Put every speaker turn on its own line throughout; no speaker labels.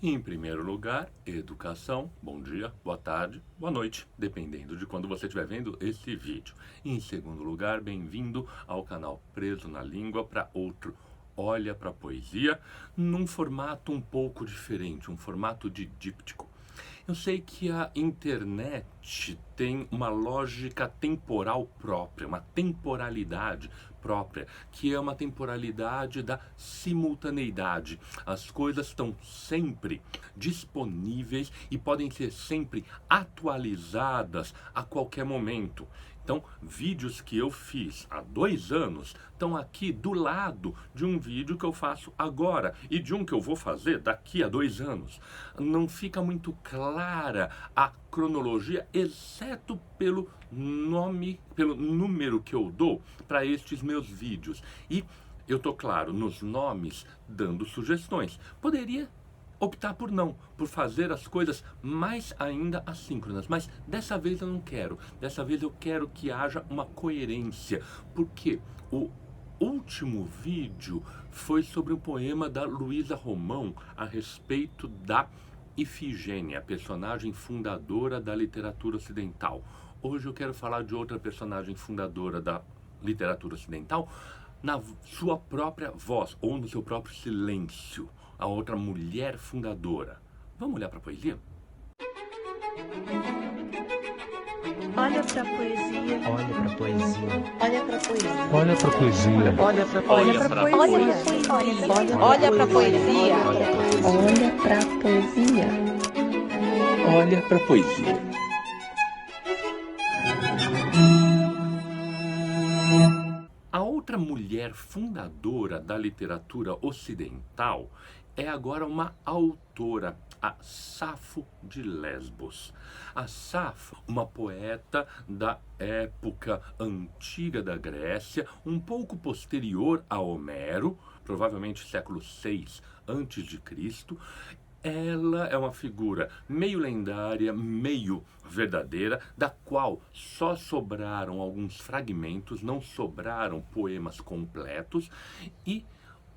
Em primeiro lugar, educação. Bom dia, boa tarde, boa noite, dependendo de quando você estiver vendo esse vídeo. Em segundo lugar, bem-vindo ao canal Preso na Língua para outro Olha para a Poesia, num formato um pouco diferente, um formato de díptico. Eu sei que a internet tem uma lógica temporal própria, uma temporalidade própria, que é uma temporalidade da simultaneidade. As coisas estão sempre disponíveis e podem ser sempre atualizadas a qualquer momento. Então, vídeos que eu fiz há 2 anos estão aqui do lado de um vídeo que eu faço agora e de um que eu vou fazer daqui a 2 anos. Não fica muito clara a cronologia, exceto pelo nome, pelo número que eu dou para estes meus vídeos. E eu tô, claro, nos nomes dando sugestões. Poderia optar por não, por fazer as coisas mais ainda assíncronas, mas dessa vez eu não quero. Dessa vez eu quero que haja uma coerência, porque o último vídeo foi sobre o poema da Luísa Romão a respeito da Ifigênia, personagem fundadora da literatura ocidental. Hoje eu quero falar de outra personagem fundadora da literatura ocidental na sua própria voz ou no seu próprio silêncio. A outra mulher fundadora. Vamos olhar para a poesia?
Olha pra poesia.
Olha pra poesia.
Olha pra poesia.
Olha pra poesia.
Olha pra poesia.
Olha pra poesia.
Olha pra poesia.
Olha para a poesia. A outra mulher fundadora da literatura ocidental é agora uma autora, a Safo de Lesbos. A Safo, uma poeta da época antiga da Grécia, um pouco posterior a Homero, provavelmente século VI a.C., ela é uma figura meio lendária, meio verdadeira, da qual só sobraram alguns fragmentos, não sobraram poemas completos, e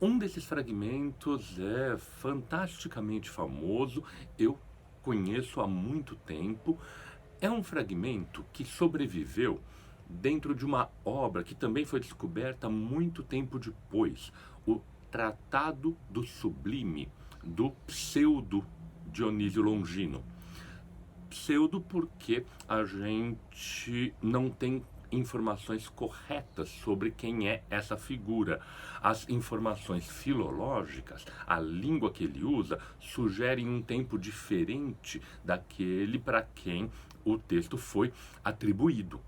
um desses fragmentos é fantasticamente famoso, eu conheço há muito tempo. É um fragmento que sobreviveu dentro de uma obra que também foi descoberta muito tempo depois, o Tratado do Sublime, do pseudo Dionísio Longino. Pseudo porque a gente não tem informações corretas sobre quem é essa figura. As informações filológicas, a língua que ele usa, sugerem um tempo diferente daquele para quem o texto foi atribuído.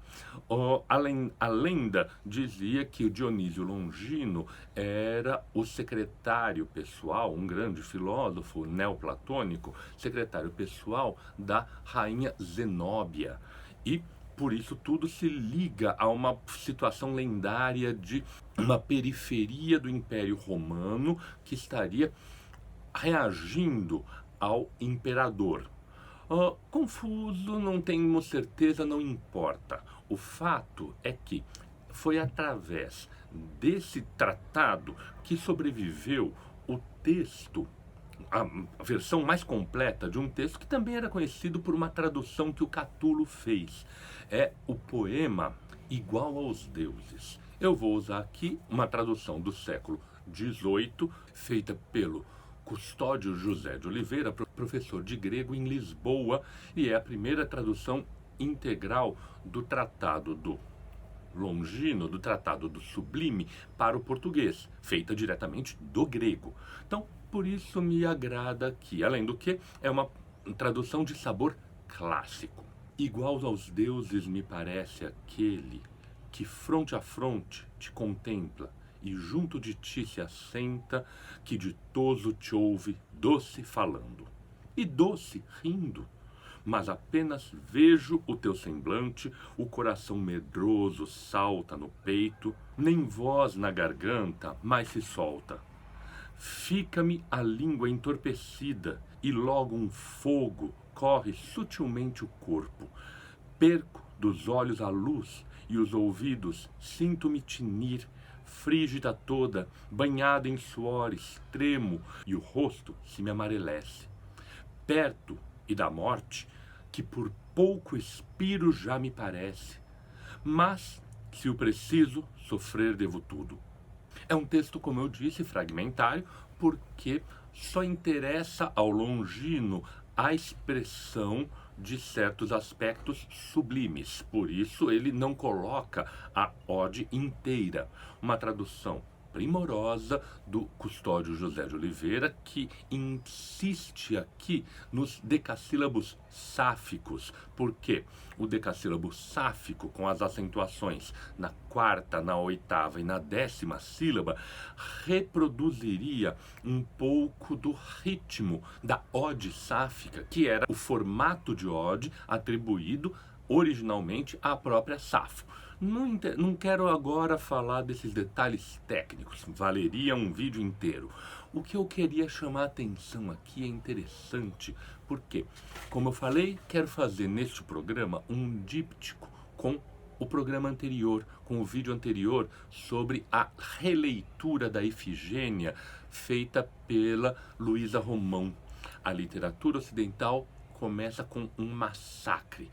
A lenda dizia que o Dionísio Longino era o secretário pessoal, um grande filósofo neoplatônico, secretário pessoal da rainha Zenóbia. E por isso tudo se liga a uma situação lendária de uma periferia do Império Romano que estaria reagindo ao imperador. Confuso, não tenho certeza, não importa. O fato é que foi através desse tratado que sobreviveu o texto, a versão mais completa de um texto que também era conhecido por uma tradução que o Catulo fez. É o poema Igual aos Deuses. Eu vou usar aqui uma tradução do século XVIII, feita pelo Custódio José de Oliveira, professor de grego em Lisboa, e é a primeira tradução integral do Tratado do Longino, do Tratado do Sublime, para o português, feita diretamente do grego. Então, por isso me agrada que, além do que, é uma tradução de sabor clássico. Igual aos deuses me parece aquele que fronte a fronte te contempla e junto de ti se assenta, que ditoso te ouve doce falando e doce rindo. Mas apenas vejo o teu semblante, o coração medroso salta no peito, nem voz na garganta mais se solta. Fica-me a língua entorpecida e logo um fogo corre sutilmente o corpo. Perco dos olhos a luz e os ouvidos sinto-me tinir, frígida toda, banhada em suores, tremo e o rosto se me amarelece. perto e da morte, que por pouco expiro já me parece, mas, se o preciso, sofrer devo tudo. É um texto, como eu disse, fragmentário, porque só interessa ao longino a expressão de certos aspectos sublimes. Por isso, ele não coloca a ode inteira. Uma tradução primorosa do Custódio José de Oliveira, que insiste aqui nos decassílabos sáficos. Por quê? O decassílabo sáfico, com as acentuações na quarta, na oitava e na 10ª sílaba, reproduziria um pouco do ritmo da ode sáfica, que era o formato de ode atribuído originalmente à própria Safo. Não quero agora falar desses detalhes técnicos, valeria um vídeo inteiro. O que eu queria chamar a atenção aqui é interessante, porque, como eu falei, quero fazer neste programa um díptico com o programa anterior, com o vídeo anterior sobre a releitura da Ifigênia feita pela Luísa Romão. A literatura ocidental começa com um massacre.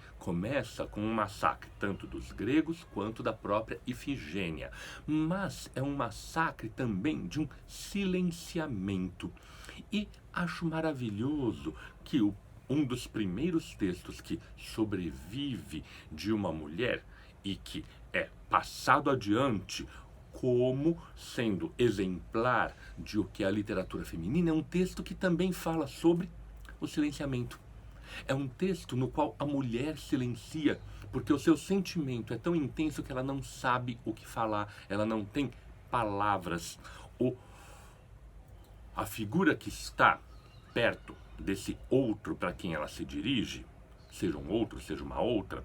Tanto dos gregos quanto da própria Ifigênia. Mas é um massacre também de um silenciamento. E acho maravilhoso que um dos primeiros textos que sobrevive de uma mulher e que é passado adiante como sendo exemplar de o que é a literatura feminina é um texto que também fala sobre o silenciamento. É um texto no qual a mulher silencia, porque o seu sentimento é tão intenso que ela não sabe o que falar, ela não tem palavras. A figura que está perto desse outro para quem ela se dirige, seja um outro, seja uma outra,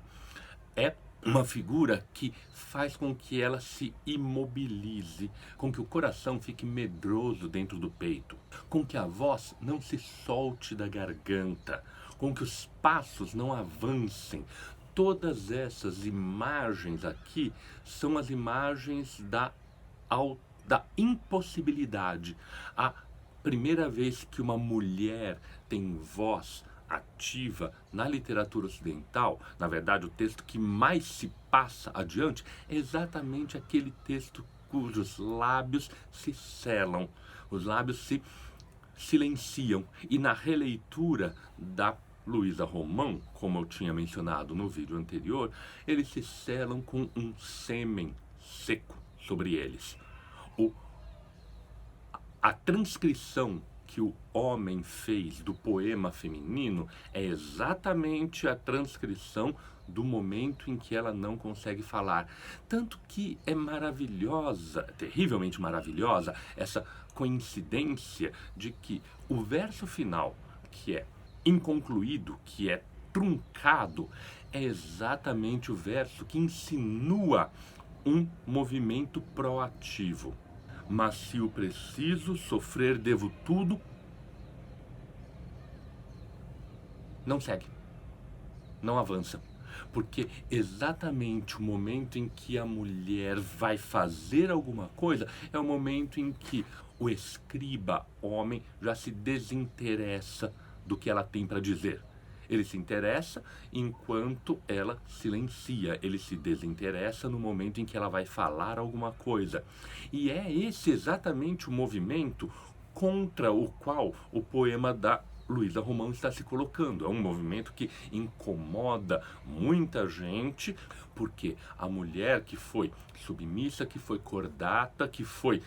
é uma figura que faz com que ela se imobilize, com que o coração fique medroso dentro do peito, com que a voz não se solte da garganta, com que os passos não avancem. Todas essas imagens aqui são as imagens da impossibilidade. A primeira vez que uma mulher tem voz ativa na literatura ocidental, na verdade o texto que mais se passa adiante é exatamente aquele texto cujos lábios se selam, os lábios se silenciam. E na releitura da Luísa Romão, como eu tinha mencionado no vídeo anterior, eles se selam com um sêmen seco sobre eles. A transcrição que o homem fez do poema feminino é exatamente a transcrição do momento em que ela não consegue falar. Tanto que é maravilhosa, terrivelmente maravilhosa, essa coincidência de que o verso final, que é inconcluído, que é truncado, é exatamente o verso que insinua um movimento proativo. Mas se o preciso, sofrer devo tudo, não segue, não avança. Porque exatamente o momento em que a mulher vai fazer alguma coisa é o momento em que o escriba, homem, já se desinteressa do que ela tem para dizer. Ele se interessa enquanto ela silencia. Ele se desinteressa no momento em que ela vai falar alguma coisa. E é esse exatamente o movimento contra o qual o poema da Luísa Romão está se colocando. É um movimento que incomoda muita gente, porque a mulher que foi submissa, que foi cordata, que foi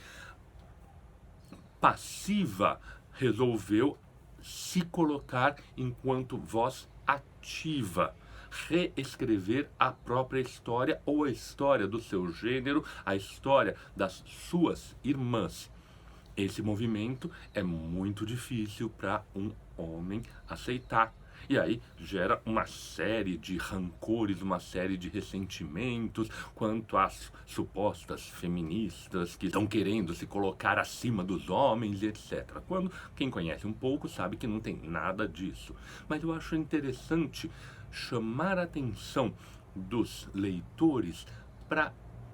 passiva, resolveu se colocar enquanto voz ativa, reescrever a própria história ou a história do seu gênero, a história das suas irmãs. Esse movimento é muito difícil para um homem aceitar. E aí gera uma série de rancores, uma série de ressentimentos quanto às supostas feministas que estão querendo se colocar acima dos homens, etc. Quando quem conhece um pouco sabe que não tem nada disso. Mas eu acho interessante chamar a atenção dos leitores para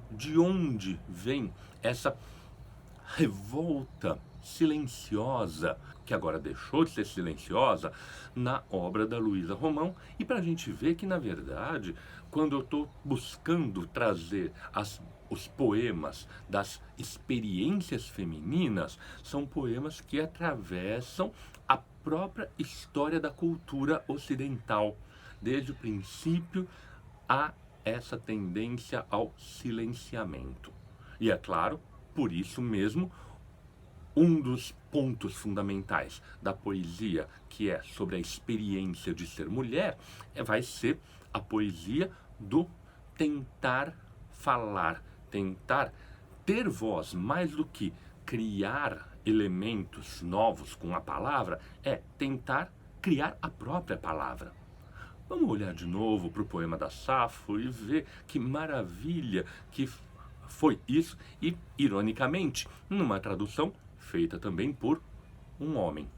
de onde vem essa revolta silenciosa, que agora deixou de ser silenciosa, na obra da Luísa Romão, e para a gente ver que, na verdade, quando eu estou buscando trazer os poemas das experiências femininas, são poemas que atravessam a própria história da cultura ocidental. Desde o princípio, há essa tendência ao silenciamento. E é claro, por isso mesmo, um dos pontos fundamentais da poesia, que é sobre a experiência de ser mulher, vai ser a poesia do tentar falar, tentar ter voz, mais do que criar elementos novos com a palavra, é tentar criar a própria palavra. Vamos olhar de novo para o poema da Safo e ver que maravilha que foi isso, e, ironicamente, numa tradução feita também por um homem.